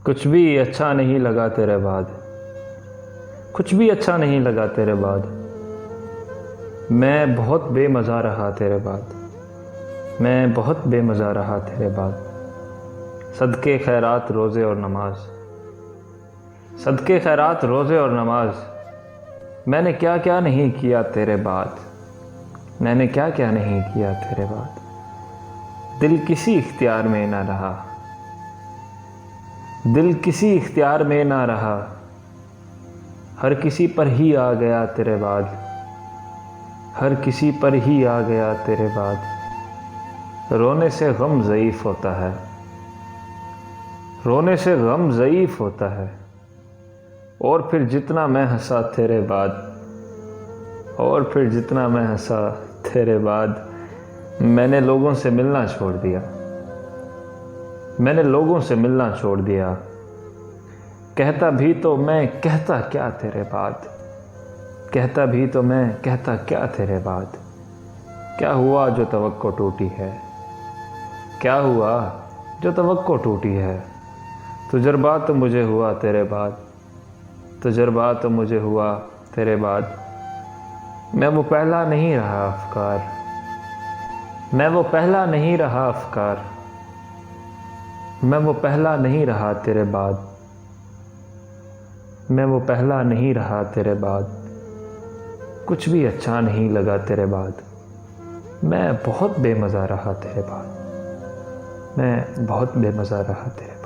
कुछ भी अच्छा नहीं लगा तेरे बाद, कुछ भी अच्छा नहीं लगा तेरे बाद। मैं बहुत बेमज़ा रहा तेरे बाद, मैं बहुत बेमज़ा रहा तेरे बाद। सदके खैरात रोज़े और नमाज, सदके खैरात रोज़े और नमाज। मैंने क्या क्या नहीं किया तेरे बाद, मैंने क्या क्या नहीं किया तेरे बाद। दिल किसी इख्तियार में ना रहा, दिल किसी इख्तियार में ना रहा। हर किसी पर ही आ गया तेरे बाद, हर किसी पर ही आ गया तेरे बाद। रोने से गम ज़ईफ़ होता है, रोने से गम ज़ईफ़ होता है। और फिर जितना मैं हंसा तेरे बाद, और फिर जितना मैं हंसा तेरे बाद। मैंने लोगों से मिलना छोड़ दिया, मैंने लोगों से मिलना छोड़ दिया। कहता भी तो मैं कहता क्या तेरे बाद, कहता भी तो मैं कहता क्या तेरे बाद। क्या हुआ जो तवक्को टूटी है, क्या हुआ जो तवक्को टूटी है। तजुर्बा तो मुझे हुआ तेरे बाद, तजुर्बा तो मुझे हुआ तेरे बाद। मैं वो पहला नहीं रहा अफकार, मैं वो पहला नहीं रहा अफकार। मैं वो पहला नहीं रहा तेरे बाद, मैं वो पहला नहीं रहा तेरे बाद। कुछ भी अच्छा नहीं लगा तेरे बाद। मैं बहुत बेमज़ा रहा तेरे बाद, मैं बहुत बेमज़ा रहा तेरे बाद।